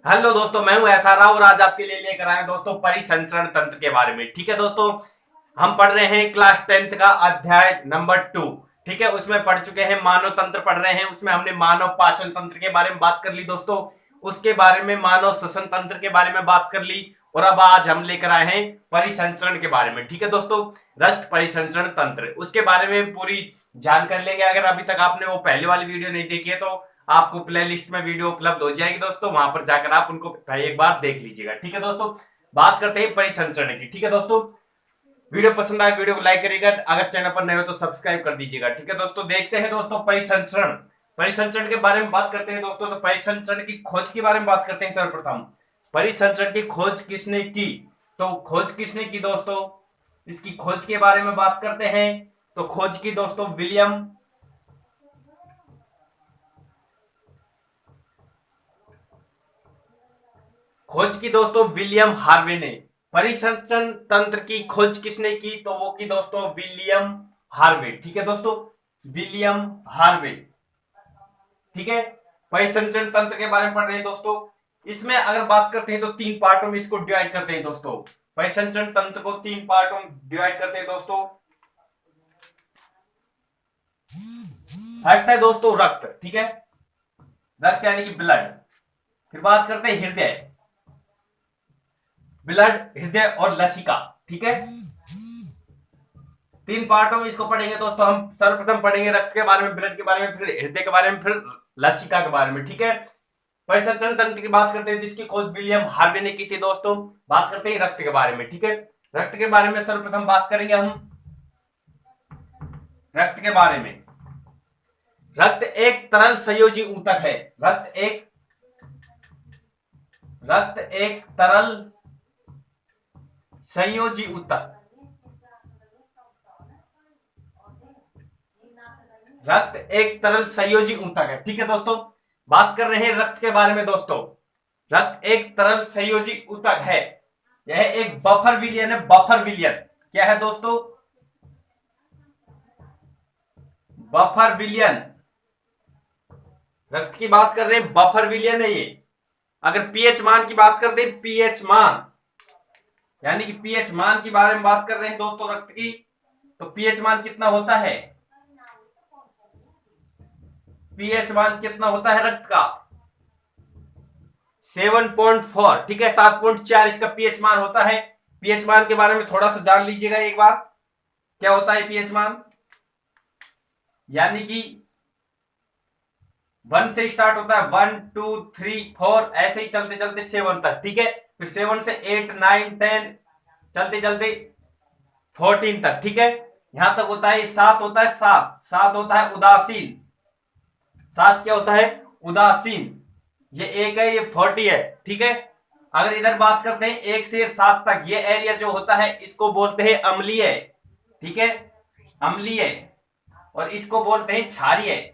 Hello दोस्तों, मैं हूं ऐसा राव और आज आपके लिए लेकर आए दोस्तों परिसंचरण तंत्र के बारे में। ठीक है दोस्तों, हम पढ़ रहे हैं क्लास 10th का अध्याय नंबर 2। ठीक है, उसमें पढ़ चुके हैं मानव तंत्र पढ़ रहे हैं। उसमें हमने मानव पाचन तंत्र के बारे में बात कर ली दोस्तों, उसके बारे में मानव श्वसन तंत्र के बारे में बात कर ली और अब आज हम लेकर आए हैं परिसंचरण के बारे में। ठीक है दोस्तों, रक्त परिसंचरण तंत्र, उसके बारे में पूरी जानकारी लेंगे। अगर अभी तक आपने वो पहले वाली वीडियो नहीं देखी है तो आपको प्ले लिस्ट में वीडियो उपलब्ध हो जाएगी दोस्तों, वहां पर जाकर आप उनको एक बार देख लीजिएगा। ठीक है दोस्तों, बात करते हैं परिसंचरण की। ठीक है दोस्तों, वीडियो पसंद आए वीडियो को लाइक करिएगा, अगर चैनल पर नए हो तो सब्सक्राइब कर दीजिएगा। ठीक है दोस्तों, देखते हैं दोस्तों परिसंचरण। परिसंचरण के बारे में बात करते हैं दोस्तों, तो परिसंचरण की खोज के बारे में बात करते हैं। सर्वप्रथम परिसंचरण की खोज किसने की, तो खोज किसने की दोस्तों, इसकी खोज के बारे में बात करते हैं। तो खोज की दोस्तों विलियम हार्वे ने। परिसंचरण तंत्र की खोज किसने की, तो वो की दोस्तों विलियम हार्वे। ठीक है दोस्तों, विलियम हार्वे। ठीक है, परिसंचरण तंत्र के बारे में पढ़ रहे हैं दोस्तों। इसमें अगर बात करते हैं तो 3 पार्टों में इसको डिवाइड करते हैं दोस्तों। परिसंचरण तंत्र को 3 पार्टों में डिवाइड करते हैं दोस्तों। फर्स्ट है दोस्तों रक्त। ठीक है, रक्त यानी कि ब्लड। फिर बात करते हैं हृदय, ब्लड, हृदय और लसिका। ठीक है, 3 पार्टों में इसको पढ़ेंगे दोस्तों। हम सर्वप्रथम पढ़ेंगे रक्त के बारे में, ब्लड के बारे में, फिर हृदय के बारे में, फिर लसिका के बारे में। ठीक है, परिसंचरण तंत्र की बात करते हैं जिसकी खोज विलियम हार्वे ने की थी दोस्तों। बात करते हैं रक्त के बारे में। ठीक है, रक्त के बारे में सर्वप्रथम बात करेंगे हम रक्त के बारे में। रक्त एक तरल संयोजी ऊतक है। रक्त एक तरल संयोजी ऊतक। रक्त एक तरल संयोजी ऊतक है। ठीक है दोस्तों, बात कर रहे हैं रक्त के बारे में दोस्तों। रक्त एक तरल संयोजी ऊतक है, यह एक बफर विलियन है। बफर विलियन क्या है दोस्तों, बफर विलियन। रक्त की बात कर रहे हैं, बफर विलियन है ये। अगर पीएच मान की बात करते हैं, पीएच मान यानी कि पीएच मान की बारे में बात कर रहे हैं दोस्तों रक्त की, तो पीएच मान कितना होता है, पीएच मान कितना होता है रक्त का, 7.4। ठीक है, 7.4 इसका पीएच मान होता है। पीएच मान के बारे में थोड़ा सा जान लीजिएगा एक बार, क्या होता है पीएच मान। यानी कि 1 से स्टार्ट होता है, 1 2 3 4 ऐसे ही चलते चलते 7 तक। ठीक है, फिर 7 से 8 9 10 चलते चलते 14 तक। ठीक है, यहां तक होता है 7 होता है, 7 होता है उदासीन। 7 क्या होता है, उदासीन। ये 1 है, ये 40 है। ठीक है, अगर इधर बात करते हैं 1 से 7 तक, ये एरिया जो होता है इसको बोलते हैं अम्लीय। ठीक है, अम्लीय, और इसको बोलते हैं क्षारीय।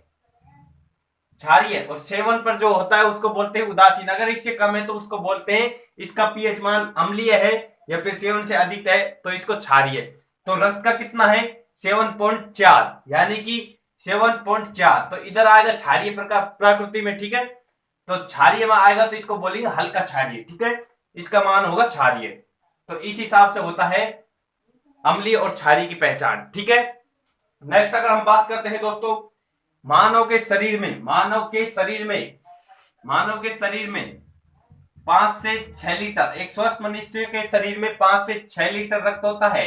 और 7 पर जो होता है उसको बोलते हैं उदासीन। अगर इससे कम है तो उसको बोलते हैं इसका पीएच मान अम्लीय है, या फिर 7 से अधिक है तो इसको क्षारीय। तो रक्त का कितना है, 7.4, यानी कि 7.4। तो इधर आएगा क्षारीय प्रकार प्रकृति में। ठीक है, तो क्षारीय में आएगा तो इसको बोलेंगे हल्का क्षारीय। ठीक है, इसका मान होगा क्षारीय। तो इस हिसाब से होता है अम्लीय और क्षारीय की पहचान। ठीक है, नेक्स्ट अगर हम बात करते हैं दोस्तों, मानव के शरीर में 5 से 6 लीटर, एक स्वस्थ मनुष्य के शरीर में 5 से 6 लीटर रक्त होता है।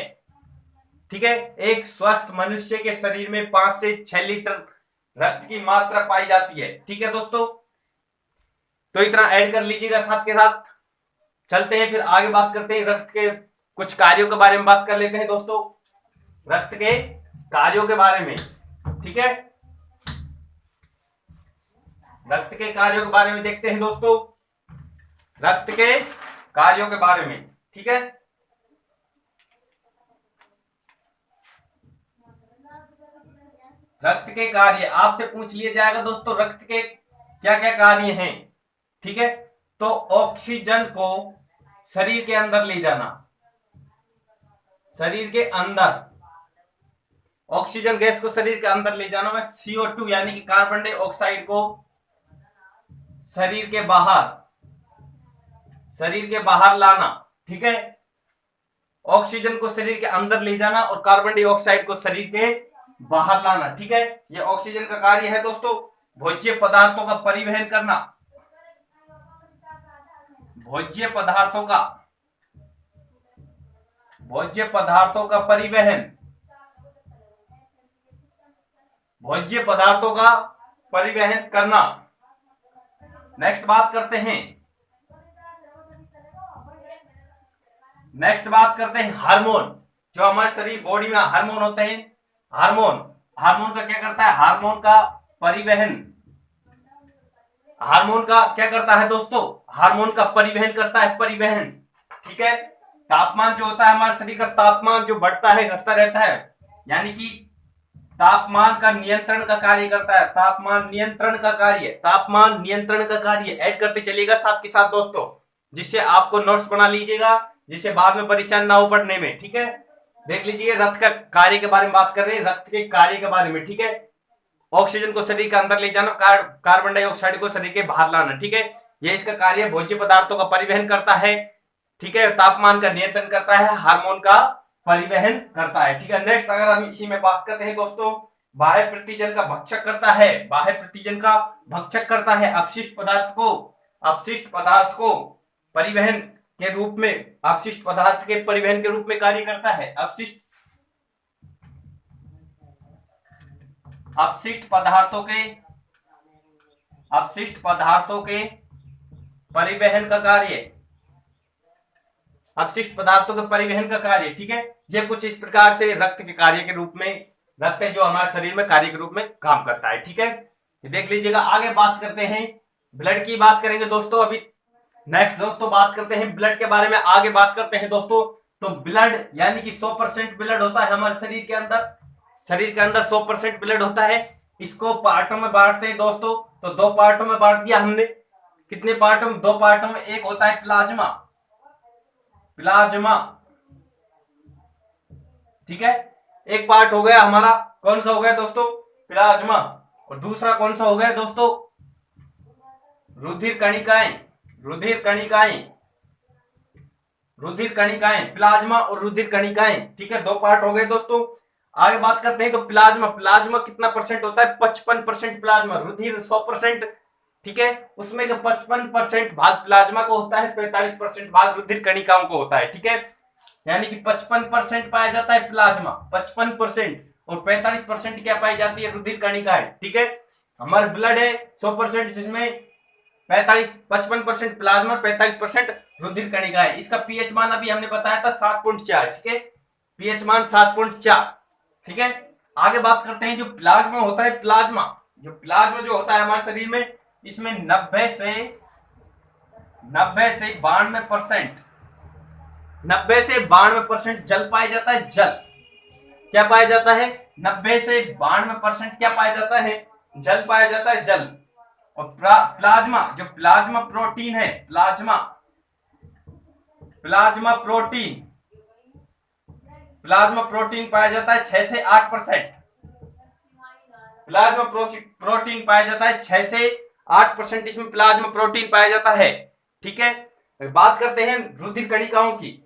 ठीक है, एक स्वस्थ मनुष्य के शरीर में 5 से 6 लीटर रक्त की मात्रा पाई जाती है। ठीक है दोस्तों, तो इतना ऐड कर लीजिएगा साथ के साथ। चलते हैं फिर आगे बात करते हैं रक्त के कुछ कार्यों के बारे में बात कर लेते हैं दोस्तों, रक्त के कार्यों के बारे में। ठीक है, रक्त के कार्यों के बारे में देखते हैं दोस्तों, रक्त के कार्यों के बारे में। ठीक है, रक्त के कार्य आपसे पूछ लिया जाएगा दोस्तों, रक्त के क्या क्या कार्य हैं। ठीक है, तो ऑक्सीजन को शरीर के अंदर ले जाना, शरीर के अंदर ऑक्सीजन गैस को शरीर के अंदर ले जाना में, CO2 यानी कि कार्बन डाइऑक्साइड को शरीर के बाहर शरीर के बाहर लाना, ठीक है, ऑक्सीजन को शरीर के अंदर ले जाना और कार्बन डाइऑक्साइड को शरीर के बाहर लाना, ठीक है। ये ऑक्सीजन का कार्य है दोस्तों। भोज्य पदार्थों का परिवहन करना, भोज्य पदार्थों का परिवहन, भोज्य पदार्थों का परिवहन करना। नेक्स्ट बात करते हैं हार्मोन। जो हमारे शरीर बॉडी में हार्मोन होते हैं, हार्मोन का क्या करता है? हार्मोन का परिवहन, हार्मोन का क्या करता है दोस्तों? हार्मोन का परिवहन करता है, परिवहन, ठीक है। तापमान जो होता है हमारे शरीर का, तापमान जो बढ़ता है घटता रहता है, यानी कि तापमान का नियंत्रण का कार्य करता है, तापमान नियंत्रण का कार्य ऐड करते चलिएगा साथ के साथ दोस्तों, जिससे आपको नोट्स बना लीजिएगा, जिससे बाद में परेशान ना हो पढ़ने में, ठीक है। देख लीजिए, रक्त का कार्य के बारे में बात कर रहे हैं, रक्त के कार्य के बारे में, ठीक है। ऑक्सीजन को शरीर के अंदर ले जाना, कार्बन डाइऑक्साइड को शरीर के बाहर लाना, ठीक है। ये इसका कार्य भोज्य पदार्थों का परिवहन करता है, ठीक है। तापमान का नियंत्रण करता है, हार्मोन का परिवहन करता है, ठीक है। नेक्स्ट अगर हम इसी में बात करते हैं दोस्तों, बाह्य प्रतिजन का भक्षक करता है, बाह्य प्रतिजन का भक्षक करता है, अपशिष्ट पदार्थ को परिवहन के रूप में, अपशिष्ट पदार्थ के परिवहन के रूप में कार्य करता है। अपशिष्ट पदार्थों के परिवहन का कार्य, अपशिष्ट पदार्थों के परिवहन का कार्य, ठीक है। ये कुछ इस प्रकार से रक्त के कार्य के रूप में, रक्त है जो हमारे शरीर में कार्य के रूप में काम करता है, ठीक है। ये देख लीजिएगा। आगे बात करते हैं, ब्लड की बात करेंगे दोस्तों। अभी नेक्स्ट दोस्तों बात करते हैं ब्लड के बारे में, आगे बात करते हैं दोस्तों। तो ब्लड यानी कि 100% ब्लड होता है हमारे शरीर के अंदर, 100% ब्लड होता है। इसको पार्टों में बांटते हैं दोस्तों, तो 2 पार्टों में बांट दिया हमने। कितने पार्टों में? 2 पार्टों में। एक होता है प्लाज्मा, ठीक है। एक पार्ट हो गया हमारा, कौन सा हो गया दोस्तों? प्लाज्मा। और दूसरा कौन सा हो गया दोस्तों? रुधिर कणिकाएं, प्लाज्मा और रुधिर कणिकाएं, ठीक है। 2 पार्ट हो गए दोस्तों। आगे बात करते हैं तो प्लाज्मा कितना परसेंट होता है? 55% प्लाज्मा, रुधिर 100%, ठीक है। उसमें 55% भाग प्लाज्मा को होता है, 45% भाग रुधिर कणिकाओं को होता है, ठीक है। यानी कि 55% पाया जाता है प्लाज्मा, 55%, और 45% क्या पाई जाती है? रुधिर कणिकाएं, ठीक है। हमारा ब्लड है 100%, जिसमें 55% प्लाज्मा, 45% रुधिर कणिकाएं। इसका पीएच मान अभी हमने बताया था 7.4, ठीक है। पीएच मान 7.4, ठीक है। आगे बात करते हैं जो प्लाज्मा होता है, प्लाज्मा जो होता है हमारे शरीर में, इसमें 90 से 92% जल पाया जाता है। जल क्या पाया जाता है? 90 से 92% क्या पाया जाता है? जल पाया जाता है, जल। और प्लाज्मा प्रोटीन है, प्लाज्मा प्रोटीन पाया जाता है 6 से 8%। प्लाज्मा प्रोटीन पाया जाता है 6 से 8%, इसमें प्लाज्मा प्रोटीन पाया जाता है, ठीक है। बात करते हैं रुधिर कणिकाओं की,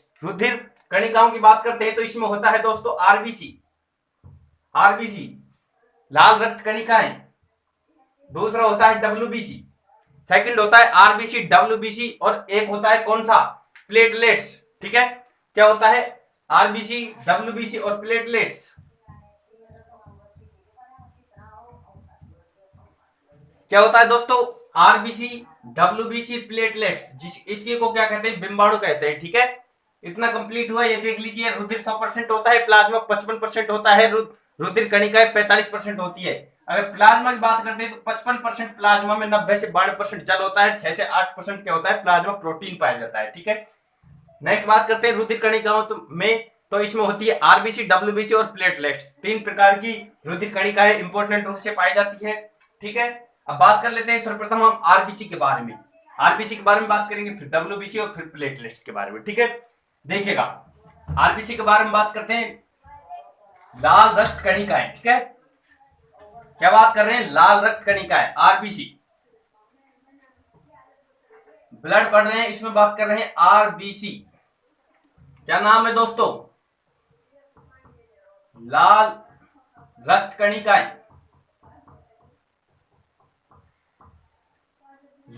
बात करते हैं तो इसमें होता है दोस्तों आरबीसी, लाल रक्त कणिकाएं। दूसरा होता है डब्ल्यूबीसी, सेकंड होता है आरबीसी, डब्ल्यूबीसी, और एक होता है कौन सा? प्लेटलेट्स, ठीक है। क्या होता है? आरबीसी, डब्ल्यूबीसी और प्लेटलेट्स। क्या होता है दोस्तों? RBC, WBC, platelets. इसके को क्या कहते हैं? बिंबाणु कहते हैं, ठीक है। इतना कंप्लीट हुआ, ये देख लीजिए। रुधिर 100% होता है, प्लाज्मा 55% होता है, रुधिर कणिकाएं 45% होती है। अगर प्लाज्मा की बात करते हैं तो 55% प्लाज्मा में 90 से 92% जल होता है, 6 से 8% क्या होता है? प्लाज्मा प्रोटीन पाया जाता है, ठीक है। नेक्स्ट बात करते हैं रुधिर कणिकाओं में, तो इसमें होती है आरबीसी, डब्ल्यूबीसी और प्लेटलेट्स। 3 प्रकार की रुधिर कणिकाएं इंपॉर्टेंट रूप से पाई जाती है, ठीक है। अब बात कर लेते हैं सर्वप्रथम हम आरबीसी के बारे में, बात करेंगे, फिर डब्ल्यूबीसी और फिर प्लेटलेट्स के बारे में, ठीक है। देखिएगा, आरबीसी के बारे में बात करते हैं, लाल रक्त कणिकाएं, ठीक है। क्या बात कर रहे हैं? लाल रक्त कणिकाएं, आरबीसी। ब्लड पढ़ रहे हैं, इसमें बात कर रहे हैं आरबीसी। क्या नाम है दोस्तों? लाल रक्त कणिकाएं।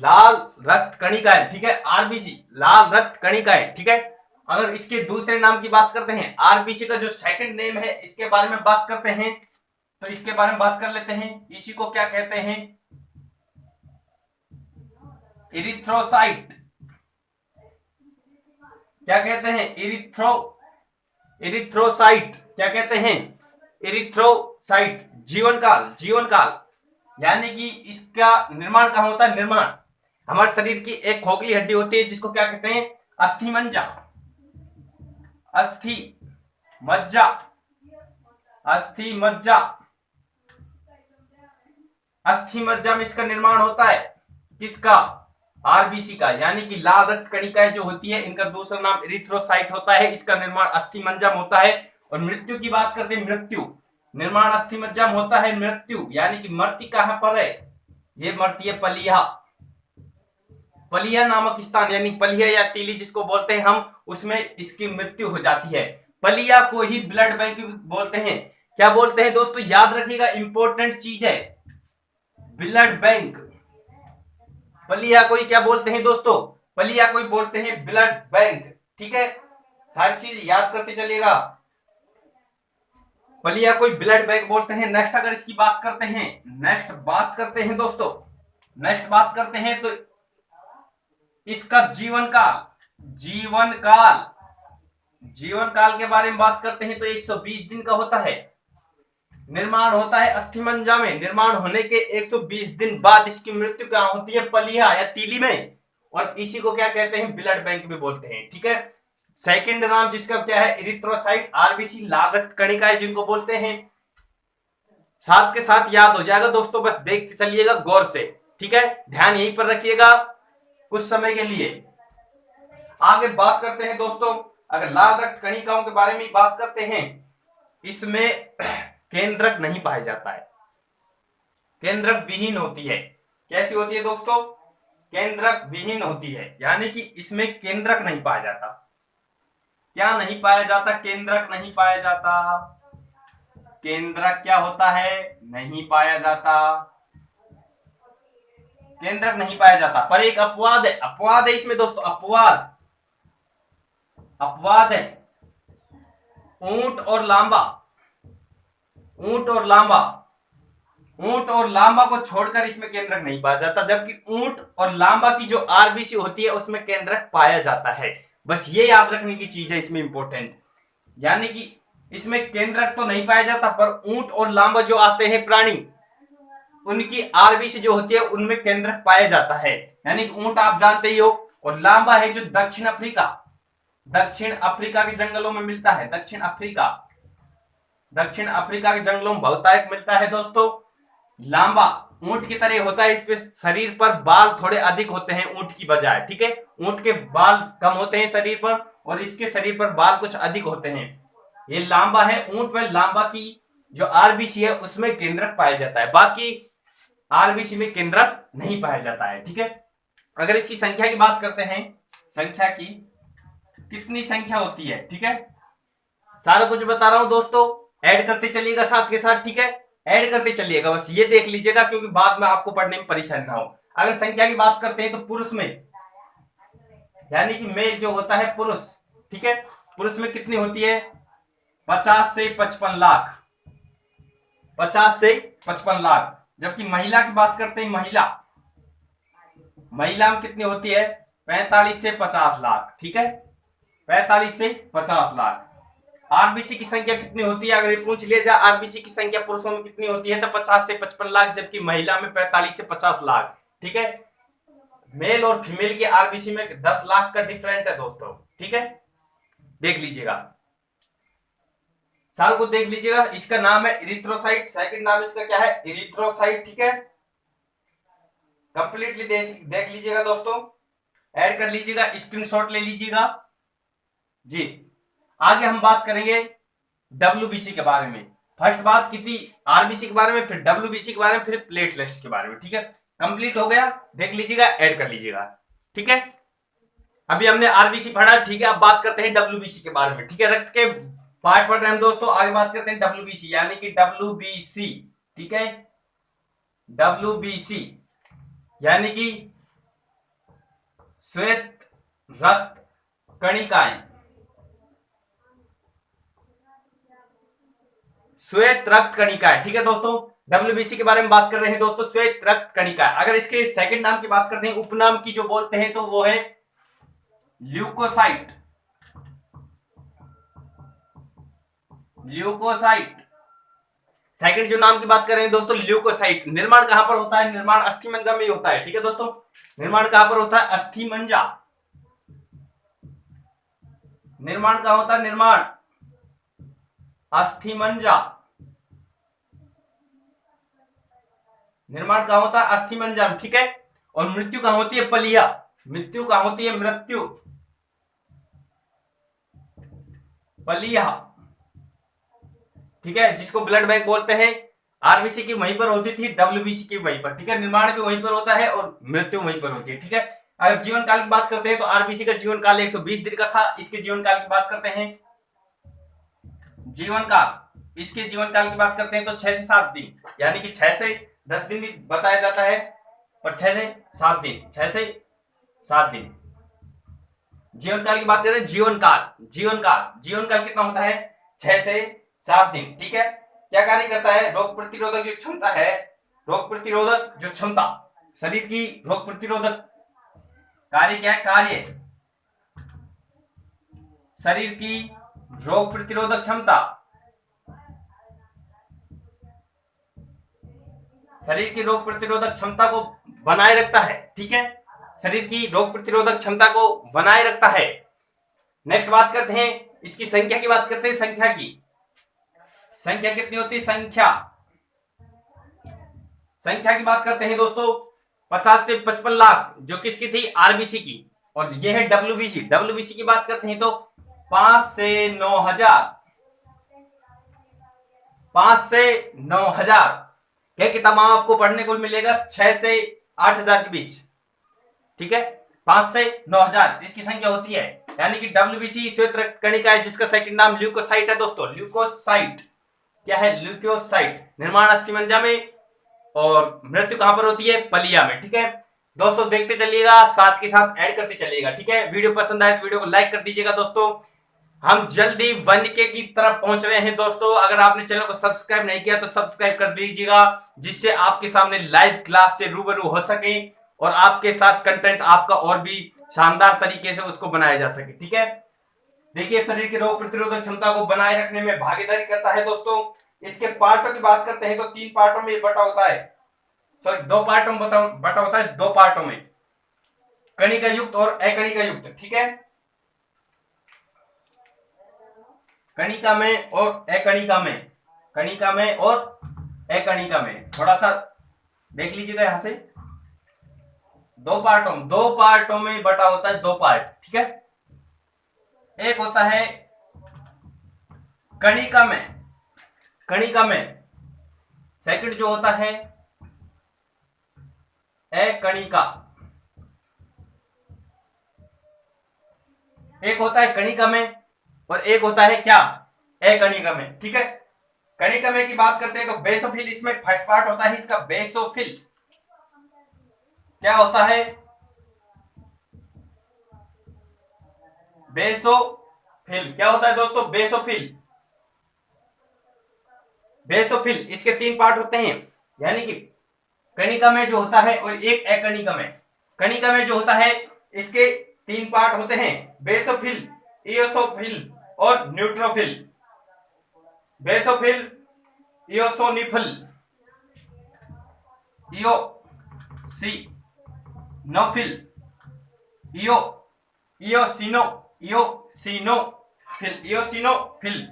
लाल रक्त कणिकाएं, ठीक है, आरबीसी लाल रक्त कणिकाएं, ठीक है। अगर इसके दूसरे नाम की बात करते हैं, आरबीसी का जो सेकंड नेम है, इसके बारे में बात करते हैं, तो इसके बारे में बात कर लेते हैं। इसी को क्या कहते हैं? इरिथ्रोसाइट। क्या कहते हैं? इरिथ्रोसाइट। क्या कहते हैं? इरिथ्रोसाइट। जीवन काल, जीवन काल, यानी कि इसका निर्माण कहां होता है? निर्माण हमारे शरीर की एक खोखली हड्डी होती है जिसको क्या कहते हैं? अस्थि मज्जा। अस्थि मज्जा, अस्थि मज्जा, अस्थि मज्जा में इसका निर्माण होता है। किसका? आरबीसी का, यानी कि लाल रक्त कणिकाएं जो होती है, इनका दूसरा नाम इरिथ्रोसाइट होता है। इसका निर्माण अस्थि मज्जा में होता है। और मृत्यु की बात करते हैं, मृत्यु निर्माण अस्थि मज्जा में होता है। मृत्यु यानी कि मृत्यु कहां पर है? ये मृत्यु है पलिया, पलिया नामक स्थान, यानी पलिया या टीली जिसको बोलते हैं हम, उसमें इसकी मृत्यु हो जाती है। पलिया को ही ब्लड बैंक बोलते हैं। क्या बोलते हैं दोस्तों? याद रखिएगा, इंपॉर्टेंट चीज है, ब्लड बैंक। पलिया को ही क्या बोलते हैं दोस्तों? पलिया को ही बोलते हैं ब्लड बैंक, ठीक है। सारी चीज याद करते चलिएगा, पलिया को ही ब्लड बैंक बोलते हैं। नेक्स्ट अगर इसकी बात करते हैं, नेक्स्ट बात करते हैं दोस्तों, नेक्स्ट बात करते हैं तो इसका जीवन काल, जीवन काल, जीवन काल के बारे में बात करते हैं तो 120 दिन का होता है। निर्माण होता है अस्थिमज्जा में, निर्माण होने के 120 दिन बाद इसकी मृत्यु कहां होती है? पलिया या तीली में। और इसी को क्या कहते हैं? ब्लड बैंक भी बोलते हैं, ठीक है। सेकंड नाम जिसका क्या है? इरिथ्रोसाइट, आरबीसी लाल रक्त कणिकाएं जिनको बोलते हैं। साथ के साथ याद हो जाएगा दोस्तों, बस देखते चलिएगा गौर से, ठीक है। ध्यान यहीं पर रखिएगा कुछ समय के लिए। आगे बात करते हैं दोस्तों, अगर लाल रक्त कणिकाओं के बारे में बात करते हैं, इसमें केंद्रक नहीं पाया जाता है, केंद्रक विहीन होती है। कैसी होती है दोस्तों? केंद्रक विहीन होती है, यानी कि इसमें केंद्रक नहीं पाया जाता। क्या नहीं पाया जाता? केंद्रक नहीं पाया जाता। केंद्रक क्या होता है? नहीं पाया जाता, केंद्रक नहीं पाया जाता। पर एक अपवाद है, अपवाद है इसमें दोस्तों, अपवाद, अपवाद है। ऊंट और लांबा, ऊंट और लांबा, ऊंट और लांबा को छोड़कर इसमें केंद्रक नहीं पाया जाता, जबकि ऊंट और लांबा की जो आरबीसी होती है उसमें केंद्रक पाया जाता है। बस ये याद रखने की चीज है इसमें इंपॉर्टेंट, यानी कि इसमें केंद्रक तो नहीं पाया जाता, पर ऊंट और लांबा जो आते हैं प्राणी, उनकी आरबीसी जो होती है उनमें केंद्रक पाया जाता है। यानी कि ऊंट आप जानते ही हो, और लांबा है जो दक्षिण अफ्रीका, दक्षिण अफ्रीका के जंगलों में मिलता है। दक्षिण अफ्रीका, दक्षिण अफ्रीका के जंगलों में बहुतायत मिलता है दोस्तों। लांबा ऊंट की तरह होता है, इस पे शरीर पर बाल थोड़े अधिक होते हैं ऊंट की बजाय, ठीक है। ऊंट के बाल कम होते हैं शरीर पर, और इसके शरीर पर बाल कुछ अधिक होते हैं। ये लांबा है। ऊंट व लांबा की जो आरबीसी है उसमें केंद्रक पाया जाता है, बाकी आरबीसी में केंद्रक नहीं पाया जाता है, ठीक है। अगर इसकी संख्या की बात करते हैं, संख्या की कितनी संख्या होती है, ठीक है, सारा कुछ बता रहा हूं दोस्तों, ऐड करते चलिएगा साथ के साथ, ठीक है, ऐड करते चलिएगा, बस ये देख लीजिएगा क्योंकि बाद में आपको पढ़ने में परेशानी ना हो। अगर संख्या की बात करते हैं तो पुरुष में, यानी कि मेल जो होता है पुरुष, ठीक है, पुरुष में कितनी होती है? 50 से 55 लाख, 50 से 55 लाख। जबकि महिला की बात करते हैं, महिला, महिला में कितनी होती है? 45 से 50 लाख, ठीक है, 45 से 50 लाख। आरबीसी की संख्या कितनी होती है? अगर ये पूछ लिया जाए आरबीसी की संख्या पुरुषों में कितनी होती है, तो 50 से 55 लाख, जबकि महिला में 45 से 50 लाख, ठीक है। मेल और फीमेल की आरबीसी में 10 लाख का डिफरेंट है दोस्तों, ठीक है, देख लीजिएगा, साल को देख लीजिएगा। इसका नाम है इरिथ्रोसाइट, सेकंड नाम इसका क्या है? इरिथ्रोसाइट, ठीक है। कंप्लीटली देख लीजिएगा दोस्तों, ऐड कर लीजिएगा, स्क्रीनशॉट ले लीजिएगा जी। आगे हम बात करेंगे डब्ल्यूबीसी के बारे में। फर्स्ट बात की थी आरबीसी के बारे में, फिर डब्ल्यूबीसी के बारे में, फिर प्लेटलेट्स के बारे में, ठीक है। कंप्लीट हो गया, देख लीजिएगा, ऐड कर लीजिएगा, ठीक। ठीक है, अभी हमने आरबीसी पढ़ा, ठीक है। अब बात करते हैं डब्ल्यूबीसी के बारे में, ठीक है। रक्त के पार्ट पढ़ रहे हैं दोस्तों, आगे बात करते हैं डब्ल्यूबीसी यानी कि डब्ल्यूबीसी, ठीक है। डब्ल्यूबीसी यानी कि श्वेत रक्त कणिकाएं, श्वेत रक्त कणिकाएं, ठीक है दोस्तों। डब्ल्यूबीसी के बारे में बात कर रहे हैं दोस्तों, श्वेत रक्त कणिकाएं। अगर इसके सेकंड नाम की बात करते हैं, उपनाम की जो बोलते हैं, तो वो है ल्यूकोसाइट, ल्यूकोसाइट। सेकंड जो नाम की बात कर रहे हैं दोस्तों, ल्यूकोसाइट। निर्माण कहां पर होता है? निर्माण अस्थिमज्जा में होता है, ठीक है दोस्तों। निर्माण कहां पर होता है? अस्थिमज्जा। निर्माण कहां होता है? निर्माण अस्थिमज्जा। निर्माण कहां होता है? अस्थिमज्जा, ठीक है। और मृत्यु कहां होती है? पलिया। मृत्यु कहां होती है? मृत्यु पलिया, ठीक है, जिसको ब्लड बैंक बोलते हैं। आरबीसी की वहीं पर होती थी, डब्ल्यूबीसी की वहीं पर, ठीक है। निर्माण भी वहीं पर होता है और मृत्यु वहीं पर होती है, ठीक है। अगर जीवन काल की बात करते हैं तो आरबीसी का जीवन काल 120 दिन का था। इसके जीवन काल की बात करते हैं, जीवन काल, इसके जीवन काल की बात करते हैं तो 6 से 7 दिन, यानी कि 6 से 10 दिन भी बताया जाता है, पर 6 से 7 दिन, 6 से 7 दिन। जीवन काल की बात करें, जीवन काल, जीवन काल, जीवन काल कितना होता है? 6 से 7 दिन, ठीक है। क्या कार्य करता है? रोग प्रतिरोधक जो क्षमता है, रोग प्रतिरोधक जो क्षमता, शरीर की रोग प्रतिरोधक कार्य क्या है? कार्य, शरीर की रोग प्रतिरोधक क्षमता, शरीर की रोग प्रतिरोधक क्षमता को बनाए रखता है, ठीक है। शरीर की रोग प्रतिरोधक क्षमता को बनाए रखता है। नेक्स्ट बात करते हैं, इसकी संख्या की बात करते हैं। संख्या की, संख्या कितनी होती है? संख्या, संख्या की बात करते हैं दोस्तों, 50 से 55 लाख, जो किसकी थी? आरबीसी की। और ये है डब्ल्यूबीसी। डब्ल्यूबीसी की बात करते हैं तो 5 से 9,000, 5 से 9,000। यह किताब आपको पढ़ने को मिलेगा 6 से 8,000 के बीच, ठीक है। 5 से 9,000 इसकी संख्या होती है, यानी कि डब्ल्यूबीसी श्वेत रक्त कणिका है, जिसका सेकंड नाम ल्यूकोसाइट है दोस्तों। ल्यूकोसाइट क्या है? ल्यूकोसाइट। निर्माण अस्थिमज्जा में और मृत्यु कहां पर होती है? पलिया में, ठीक है दोस्तों। देखते चलिएगा, साथ के साथ ऐड करते चलिएगा, ठीक है। वीडियो पसंद आए तो वीडियो को लाइक कर दीजिएगा दोस्तों। हम जल्दी 1K की तरफ पहुंच रहे हैं दोस्तों। अगर आपने चैनल को सब्सक्राइब नहीं किया तो सब्सक्राइब कर दीजिएगा, जिससे आपके सामने लाइव क्लास से रूबरू हो सके और आपके साथ कंटेंट आपका और भी शानदार तरीके से उसको बनाया जा सके, ठीक है। देखिए, शरीर की रोग प्रतिरोधक क्षमता को बनाए रखने में भागीदारी करता है दोस्तों। इसके पार्टों की बात करते हैं तो 3 पार्टों में बटा होता है, सॉरी 2 पार्टों में बटा होता है, 2 पार्टों में, कणिका युक्त और अकणिका युक्त, ठीक है। कणिका में और अकणिका में, कणिका में और अकणिका में, थोड़ा सा देख लीजिएगा यहां से। 2 पार्टों में बटा होता है, 2 पार्ट, ठीक है। एक होता है कणिका में, कणिका में। सेकंड जो होता है अकणिका। एक होता है कणिका में और एक होता है क्या? अकणिका में, ठीक है। कणिका में की बात करते हैं तो बेसोफिल इसमें फर्स्ट पार्ट होता है इसका, बेसोफिल। क्या होता है? बेसोफिल। क्या होता है दोस्तों? बेसोफिल। बेसोफिल इसके 3 पार्ट होते हैं, यानी कि कणिका में जो होता है और एक अकणिका में। कणिका में जो होता है इसके 3 पार्ट होते हैं, बेसोफिल, इयोसोफिल और neutrophil. Basophil, eosinophil, eosinophil, eosinophil,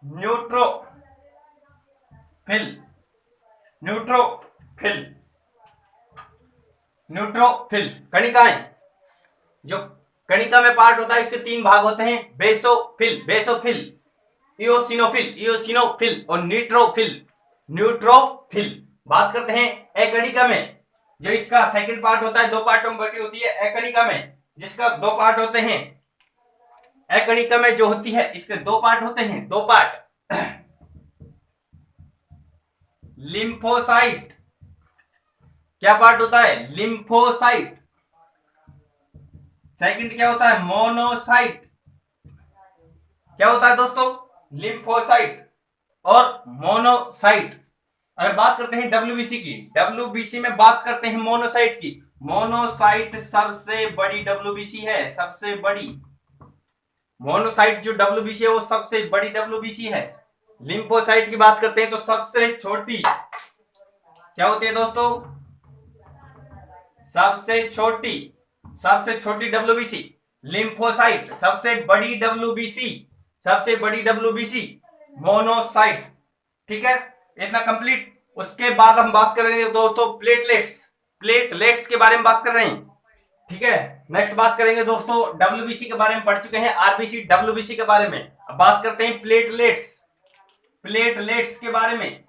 neutrophil, neutrophil. कणिकाएं, जो कणिका में पार्ट होता है इसके 3 भाग होते हैं, बेसोफिल, इयोसिनोफिल और न्यूट्रोफिल। बात करते हैं अकणिका में। जो इसका सेकंड पार्ट होता है, 2 पार्टों में बटी होती है। एकणिका में जिसका 2 पार्ट होते हैं, एकणिका में जो होती है इसके 2 पार्ट होते हैं, 2 पार्ट। लिम्फोसाइट, क्या पार्ट होता है? लिम्फोसाइट। सेकंड क्या होता है? मोनोसाइट। क्या होता है दोस्तों? लिम्फोसाइट और मोनोसाइट। अगर बात करते हैं डब्ल्यूबीसी की, डब्ल्यूबीसी में बात करते हैं मोनोसाइट की। मोनोसाइट सबसे बड़ी डब्ल्यूबीसी है, सबसे बड़ी। मोनोसाइट जो डब्ल्यूबीसी है वो सबसे बड़ी डब्ल्यूबीसी है। लिम्फोसाइट की बात करते हैं तो सबसे छोटी क्या होती है दोस्तों? सबसे छोटी डब्ल्यूबीसी लिम्फोसाइट। सबसे बड़ी डब्ल्यूबीसी, सबसे बड़ी डब्ल्यूबीसी मोनोसाइट। ठीक है, इतना कंप्लीट। उसके बाद हम बात करेंगे दोस्तों प्लेटलेट्स। प्लेटलेट्स के बारे में बात कर रहे हैं। ठीक है, नेक्स्ट बात करेंगे दोस्तों, डब्ल्यूबीसी के बारे में पढ़ चुके हैं, आरबीसी डब्ल्यूबीसी के बारे में। अब बात करते हैं प्लेटलेट्स, प्लेटलेट्स के बारे में।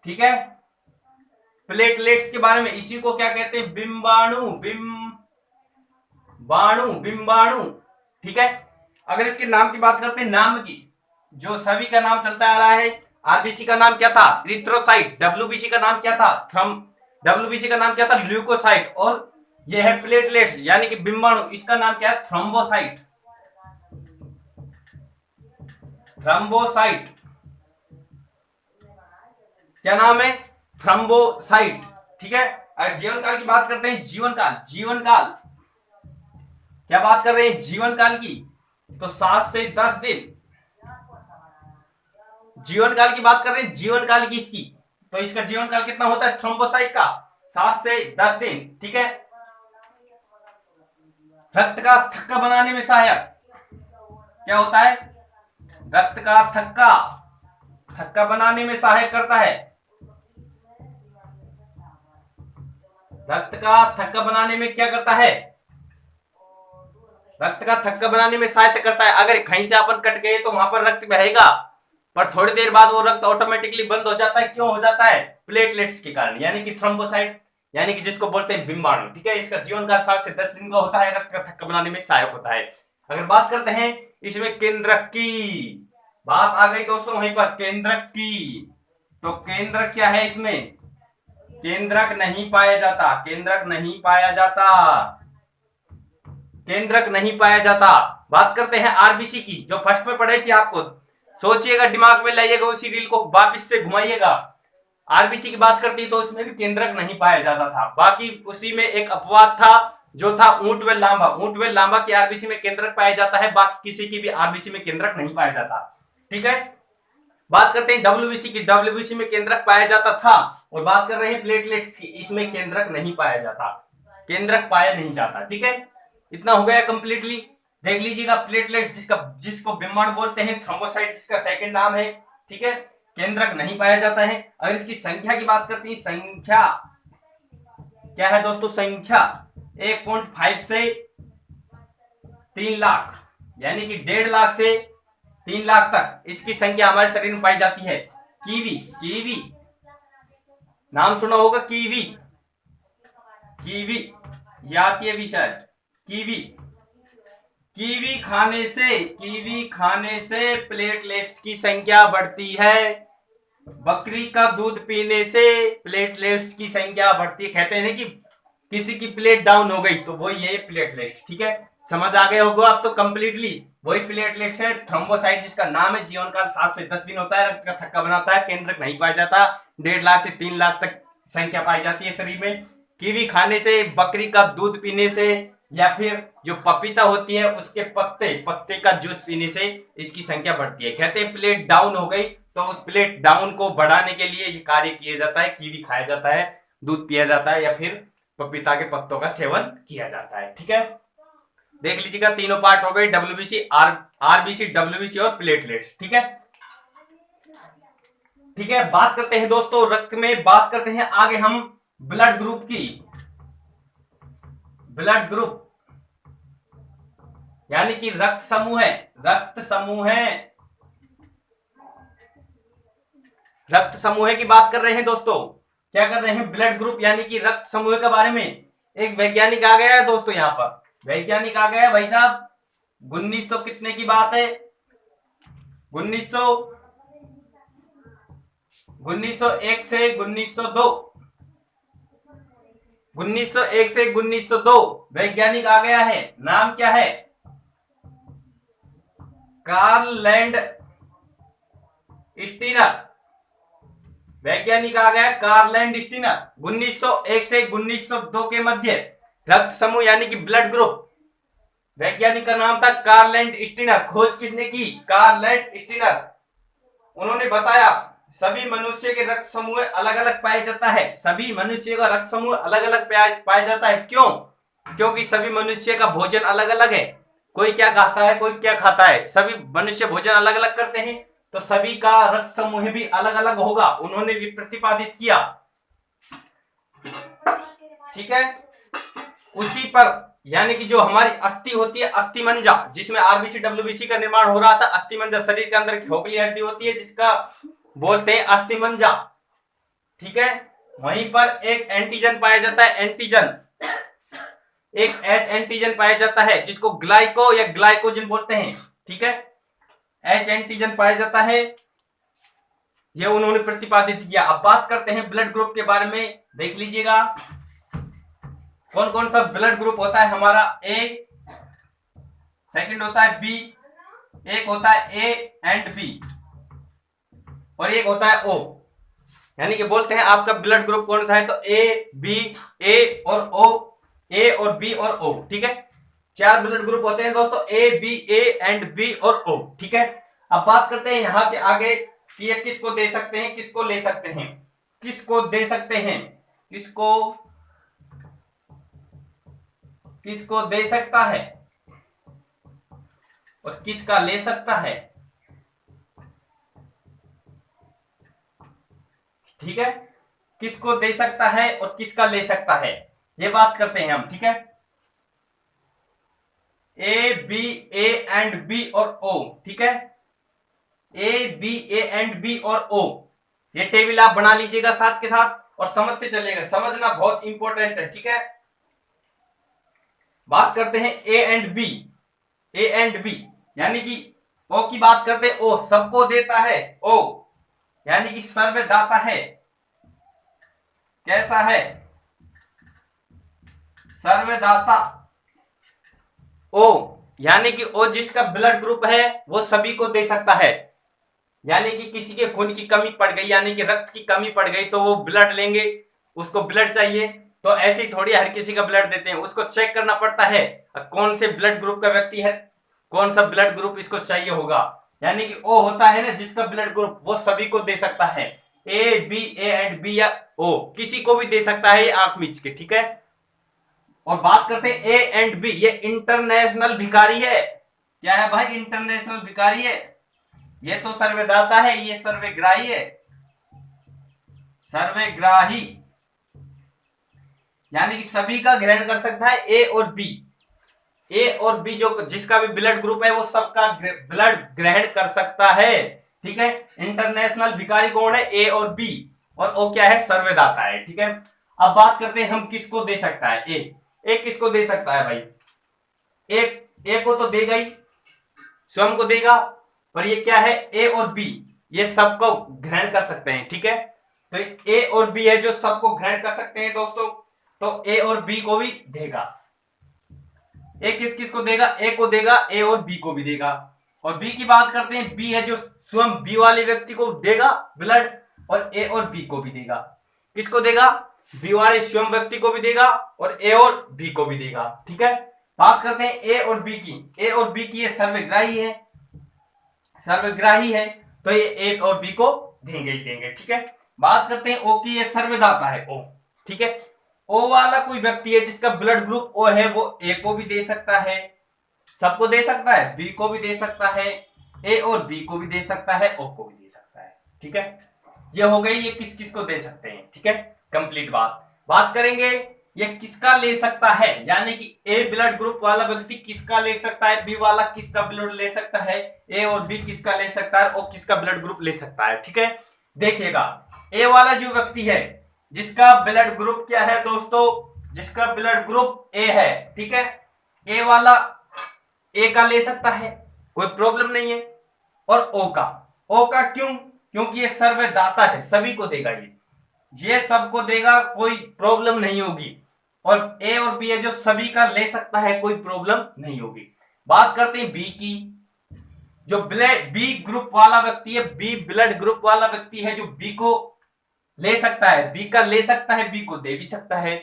ठीक है, प्लेटलेट्स के बारे में, इसी को क्या कहते हैं? बिंबाणु, बिंबाणु। ठीक है, अगर इसके नाम की बात करते हैं, नाम की, जो सभी का नाम चलता आ रहा है, आरबीसी का नाम क्या था? इरिथ्रोसाइट। डब्ल्यूबीसी का नाम क्या था? डब्ल्यूबीसी का नाम क्या था? ल्यूकोसाइट। और यह है प्लेटलेट्स यानी कि बिंबाणु, इसका नाम क्या है? थ्रोम्बोसाइट। थ्रोम्बोसाइट, क्या नाम है? थ्रोम्बोसाइट। ठीक है, अगर जीवन काल की बात करते हैं, जीवन काल क्या बात कर रहे हैं? जीवन काल की, तो 7 से 10 दिन। जीवन काल की बात कर रहे हैं, जीवन काल की इसकी, तो इसका जीवन काल कितना होता है थ्रोम्बोसाइट का? 7 से 10 दिन। ठीक है, रक्त का थक्का बनाने में सहायक क्या होता है? रक्त का थक्का बनाने में सहायक करता है। रक्त का थक्का बनाने में क्या करता है? रक्त का थक्का बनाने में सहायता करता है। अगर कहीं से अपन कट गए तो वहां पर रक्त बहेगा, पर थोड़ी देर बाद वो रक्त ऑटोमेटिकली बंद हो जाता है। क्यों हो जाता है? प्लेटलेट्स के कारण, यानी कि थ्रोम्बोसाइट, यानी कि जिसको बोलते हैं बिंबाणु। ठीक है, इसका जीवन काल 7 से 10 दिन का होता है, रक्त का थक्का बनाने में सहायक होता है। अगर बात करते हैं इसमें केंद्रक की, बात आ गई दोस्तों वहीं पर, केंद्रक की। तो केंद्रक क्या है इसमें? केंद्रक नहीं पाया जाता, केंद्रक नहीं पाया जाता, केंद्रक नहीं पाया जाता। बात करते हैं आरबीसी की, जो फर्स्ट में पढ़ाई थी आपको, सोचिएगा, दिमाग में लाइएगा, उसी रील को वापस से घुमाइएगा। आरबीसी की बात करती तो उसमें भी केंद्रक नहीं पाया जाता था। बाकी उसी में एक अपवाद था, जो था ऊंट व लांबा। ऊंट व लांबा की आरबीसी में केंद्रक पाया जाता है, बाकी किसी की भी आरबीसी में केंद्रक नहीं पाया जाता। ठीक है, बात करते हैं डब्ल्यूबीसी की, डब्ल्यूबीसी में केंद्रक पाया जाता था। और बात कर रहे हैं प्लेटलेट्स की, इसमें केंद्रक नहीं पाया जाता, केंद्रक पाया नहीं जाता। ठीक है, इतना हो गया कंप्लीटली। देख लीजिएगा, प्लेटलेट्स जिसको बिंबाणु बोलते हैं, थ्रोम्बोसाइट जिसका सेकंड नाम है। ठीक है, केंद्रक नहीं पाया जाता है। अगर इसकी संख्या की बात करते हैं, संख्या क्या है दोस्तों? संख्या 1.5 से 3 लाख, यानी कि 1.5 लाख से 3 लाख तक इसकी संख्या हमारे शरीर में पाई जाती है। कीवी, कीवी नाम सुना होगा, कीवी, कीवी ये आती है विषय। कीवी, कीवी खाने से प्लेटलेट्स की संख्या बढ़ती है। बकरी का दूध पीने से प्लेटलेट्स की संख्या बढ़ती है। कहते हैं कि किसी की प्लेट डाउन हो गई तो वो ये प्लेटलेट्स। ठीक है, समझ आ गए होगा आप तो कंप्लीटली। वही प्लेटलेट्स है, थ्रोम्बोसाइट जिसका नाम है, जीवन काल 7 से 10 दिन होता है, रक्त का थक्का बनाता है, केंद्रक नहीं पाया जाता, 1.5 लाख से 3 लाख तक संख्या पाई जाती है शरीर में। कीवी खाने से, बकरी का दूध पीने से, या फिर जो पपीता होती है उसके पत्ते का जूस पीने से इसकी संख्या बढ़ती है। कहते हैं प्लेट डाउन हो गई तो उस प्लेट डाउन को बढ़ाने के लिए ये कार्य किया जाता है, कीवी खाया जाता है, दूध पिया जाता है, या फिर पपीता के पत्तों का सेवन किया जाता है। ठीक है, देख लीजिएगा, तीनों पार्ट हो गए, डब्ल्यूबीसी, आरबीसी, डब्ल्यूबीसी और प्लेटलेट्स। ठीक है, ठीक है, बात करते हैं दोस्तों रक्त में, बात करते हैं आगे हम ब्लड ग्रुप की। ब्लड ग्रुप यानी कि रक्त समूह है, रक्त समूह है। रक्त समूह की बात कर रहे हैं दोस्तों। क्या कर रहे हैं? ब्लड ग्रुप यानी कि रक्त समूह के बारे में एक वैज्ञानिक आ गया है दोस्तों। यहाँ पर वैज्ञानिक आ गया है भाई साहब। 1900 कितने की बात है? 1901 से 1902, 1901 से 1902 वैज्ञानिक आ गया है। नाम क्या है? Karl Landsteiner. वैज्ञानिक आ गया कार्ल लैंड स्टीनर। 1901 से 1902 के मध्य रक्त समूह यानी कि ब्लड ग्रुप, वैज्ञानिक का नाम था कार्ल लैंड स्टीनर। खोज किसने की? Karl Landsteiner. उन्होंने बताया सभी मनुष्य के रक्त समूह अलग अलग पाया जाता है। सभी मनुष्य का रक्त समूह अलग अलग पाया जाता है। क्यों? क्योंकि सभी मनुष्य का भोजन अलग अलग है। कोई क्या खाता है, कोई क्या खाता है, सभी मनुष्य भोजन अलग अलग करते हैं, तो सभी का रक्त समूह भी अलग अलग होगा। उन्होंने भी प्रतिपादित किया। ठीक है। उसी पर यानी कि जो हमारी अस्थि होती है, अस्थि मंजा, जिसमें आरबीसी डब्ल्यूबीसी का निर्माण हो रहा था। अस्थि मंजा शरीर के अंदर खोखली हड्डी होती है जिसका बोलते हैं अस्थि मंजा। ठीक है। वहीं पर एक एंटीजन पाया जाता है, एंटीजन, एक एच एंटीजन पाया जाता है जिसको ग्लाइको या ग्लाइकोजन बोलते हैं। ठीक है। एच एंटीजन पाया जाता है, यह उन्होंने प्रतिपादित किया। अब बात करते हैं ब्लड ग्रुप के बारे में। देख लीजिएगा कौन कौन सा ब्लड ग्रुप होता है हमारा। ए, सेकंड होता है बी, एक होता है ए एंड बी, और एक होता है ओ। यानी कि बोलते हैं आपका ब्लड ग्रुप कौन सा है, तो ए बी, ए और ओ, ए और बी और ओ। ठीक है। 4 ब्लड ग्रुप होते हैं दोस्तों, A B, A and B और ओ। ठीक है। अब बात करते हैं यहां से आगे कि ये किसको दे सकते हैं, किसको ले सकते हैं, किसको दे सकते हैं, किसको दे सकता है और किसका ले सकता है। ठीक है। किसको दे सकता है और किसका ले सकता है, ये बात करते हैं हम। ठीक है। A B, A and B और ओ। ठीक है। A B, A and B और ओ, ये टेबल आप बना लीजिएगा साथ के साथ और समझते चलेगा। समझना बहुत इंपॉर्टेंट है। ठीक है। बात करते हैं A and B. A and B यानी कि ओ की बात करते हैं। ओ सबको देता है, ओ यानी कि सर्वदाता है। कैसा है? सर्वदाता। ओ यानी कि ओ जिसका ब्लड ग्रुप है वो सभी को दे सकता है। यानी कि किसी के खून की कमी पड़ गई, यानी कि रक्त की कमी पड़ गई, तो वो ब्लड लेंगे, उसको ब्लड चाहिए, तो ऐसे ही थोड़ी हर किसी का ब्लड देते हैं। उसको चेक करना पड़ता है कौन से ब्लड ग्रुप का व्यक्ति है, कौन सा ब्लड ग्रुप इसको चाहिए होगा। यानी कि ओ होता है ना जिसका ब्लड ग्रुप, वो सभी को दे सकता है। A B, A and B या ओ किसी को भी दे सकता है, आंख मीच के। ठीक है। और बात करते हैं ए एंड बी, ये इंटरनेशनल भिखारी है। क्या है भाई? इंटरनेशनल भिखारी है। ये तो सर्वदाता है, ये सर्वग्राही है। सर्वग्राही यानी कि सभी का ग्रहण कर सकता है। ए और बी, ए और बी जो जिसका भी ब्लड ग्रुप है वो सबका ब्लड ग्रहण कर सकता है। ठीक है। इंटरनेशनल भिखारी कौन है? ए और बी, और ओ क्या है? सर्वदाता है। ठीक है। अब बात करते हैं हम किसको दे सकता है। ए किसको दे सकता है भाई? ए को तो देगा ही, स्वयं को देगा, पर ये क्या है? ए और बी ये सबको ग्रहण कर सकते हैं। ठीक है। तो ए और बी है जो सबको ग्रहण कर सकते हैं दोस्तों, तो ए और बी को भी देगा। ए किस को देगा? ए को देगा, ए और बी को भी देगा। और बी की बात करते हैं, बी है जो स्वयं बी वाले व्यक्ति को देगा ब्लड, और ए और बी को भी देगा। किसको देगा? बी वाले स्वयं व्यक्ति को भी देगा और ए और बी को भी देगा। ठीक है। बात करते हैं ए और बी की। ए और बी की ये सर्वग्राही है, सर्वग्राही है, तो ये ए और बी को देंगे ही देंगे। ठीक है। बात करते हैं ओ की, ये सर्वदाता है ओ। ठीक है। ओ वाला कोई व्यक्ति है जिसका ब्लड ग्रुप ओ है, वो ए को भी दे सकता है, सबको दे सकता है, बी को भी दे सकता है, ए और बी को भी दे सकता है, ओ को भी दे सकता है। ठीक है। ये हो गई ये किस किस को दे सकते हैं। ठीक है। कंप्लीट बात करेंगे ये किसका ले सकता है, यानी कि ए ब्लड ग्रुप वाला व्यक्ति किसका ले सकता है, बी वाला किसका ब्लड ले सकता है, ए और बी किसका ले सकता है, और किसका ब्लड ग्रुप ले सकता है। ठीक है। देखिएगा, ए वाला जो व्यक्ति है जिसका ब्लड ग्रुप क्या है दोस्तों, जिसका ब्लड ग्रुप ए है, ठीक है, ए वाला ए का ले सकता है, कोई प्रॉब्लम नहीं है। और ओ का क्यों? क्योंकि ये सर्वदाता है, सभी को देगा, ये सबको देगा, कोई प्रॉब्लम नहीं होगी। और ए और बी है जो सभी का ले सकता है, कोई प्रॉब्लम नहीं होगी। बात करते हैं बी की। जो ब्लड बी ग्रुप वाला व्यक्ति है, बी ब्लड ग्रुप वाला व्यक्ति है, जो बी को ले सकता है, बी का ले सकता है, बी को दे भी सकता है,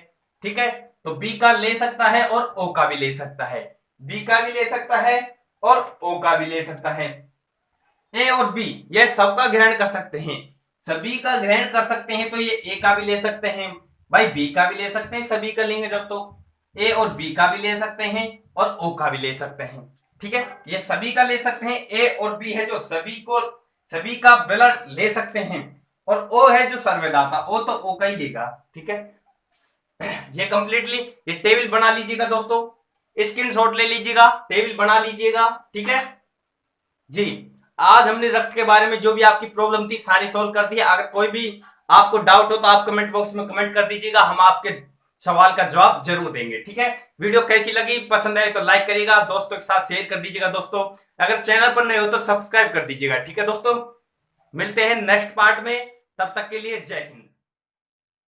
ठीक है। तो बी का ले सकता है और ओ का भी ले सकता है, बी का भी ले सकता है और ओ का भी ले सकता है। ए और बी ये सबका ग्रहण कर सकते हैं, सभी का ग्रहण कर सकते हैं, तो ये ए का भी ले सकते हैं, भाई बी का भी ले सकते हैं, सभी का लेंगे जब तो ए और बी का भी ले सकते हैं और ओ का भी ले सकते हैं, ठीक है। ये सभी का ले सकते हैं, ए और बी है जो सभी का ब्लड ले सकते हैं, और ओ है जो सर्वदाता, ओ तो ओ का ही लेगा, ठीक है। ये कंप्लीटली ये टेबल बना लीजिएगा दोस्तों, स्क्रीनशॉट ले लीजिएगा, टेबल बना लीजिएगा, ठीक है जी। आज हमने रक्त के बारे में जो भी आपकी प्रॉब्लम थी सारी सॉल्व कर दी है। अगर कोई भी आपको डाउट हो तो आप कमेंट बॉक्स में कमेंट कर दीजिएगा, हम आपके सवाल का जवाब जरूर देंगे, ठीक है। वीडियो कैसी लगी, पसंद आए तो लाइक करिएगा, दोस्तों के साथ शेयर कर दीजिएगा दोस्तों। अगर चैनल पर नए हो तो सब्सक्राइब कर दीजिएगा, ठीक है दोस्तों। मिलते हैं नेक्स्ट पार्ट में, तब तक के लिए जय हिंद।